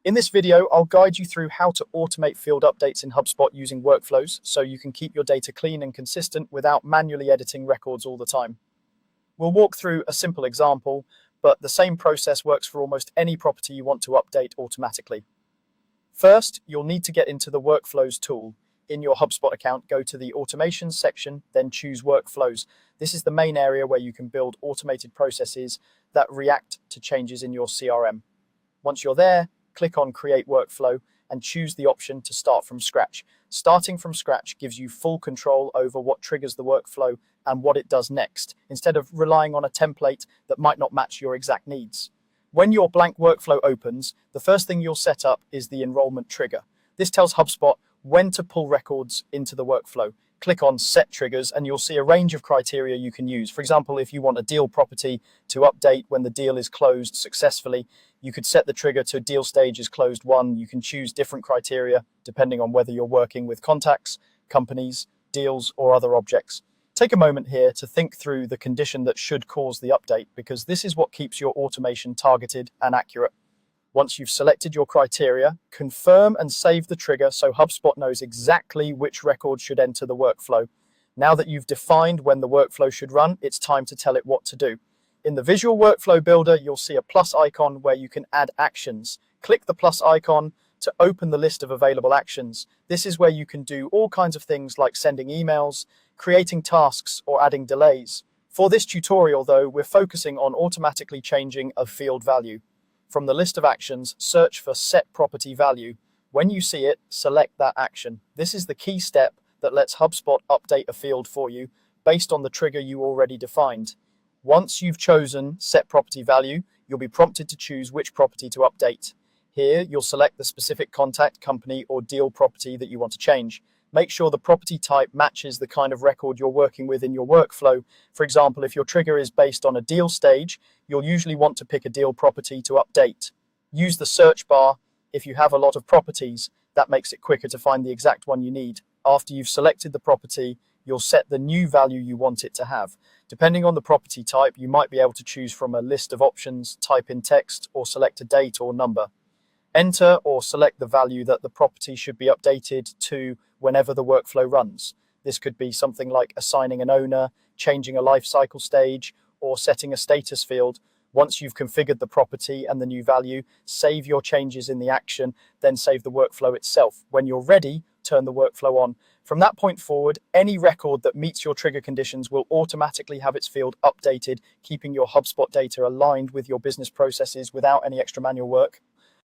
In this video, I'll guide you through how to automate field updates in HubSpot using workflows so you can keep your data clean and consistent without manually editing records all the time. We'll walk through a simple example, but the same process works for almost any property you want to update automatically. First, you'll need to get into the Workflows tool. In your HubSpot account, go to the Automations section, then choose Workflows. This is the main area where you can build automated processes that react to changes in your CRM. Once you're there, click on Create Workflow and choose the option to start from scratch. Starting from scratch gives you full control over what triggers the workflow and what it does next, instead of relying on a template that might not match your exact needs. When your blank workflow opens, the first thing you'll set up is the enrollment trigger. This tells HubSpot when to pull records into the workflow. Click on Set Triggers and you'll see a range of criteria you can use. For example, if you want a deal property to update when the deal is closed successfully, you could set the trigger to deal stage is closed 1. You can choose different criteria depending on whether you're working with contacts, companies, deals, or other objects. Take a moment here to think through the condition that should cause the update, because this is what keeps your automation targeted and accurate. Once you've selected your criteria, confirm and save the trigger so HubSpot knows exactly which record should enter the workflow. Now that you've defined when the workflow should run, it's time to tell it what to do. In the Visual Workflow Builder, you'll see a plus icon where you can add actions. Click the plus icon to open the list of available actions. This is where you can do all kinds of things like sending emails, creating tasks, or adding delays. For this tutorial, though, we're focusing on automatically changing a field value. From the list of actions, search for Set Property Value. When you see it, select that action. This is the key step that lets HubSpot update a field for you based on the trigger you already defined. Once you've chosen Set Property Value, you'll be prompted to choose which property to update. Here, you'll select the specific contact, company, or deal property that you want to change. Make sure the property type matches the kind of record you're working with in your workflow. For example, if your trigger is based on a deal stage, you'll usually want to pick a deal property to update. Use the search bar if you have a lot of properties. That makes it quicker to find the exact one you need. After you've selected the property, you'll set the new value you want it to have. Depending on the property type, you might be able to choose from a list of options, type in text, or select a date or number. Enter or select the value that the property should be updated to whenever the workflow runs. This could be something like assigning an owner, changing a life cycle stage, or setting a status field. Once you've configured the property and the new value, save your changes in the action, then save the workflow itself. When you're ready, turn the workflow on. From that point forward, any record that meets your trigger conditions will automatically have its field updated, keeping your HubSpot data aligned with your business processes without any extra manual work.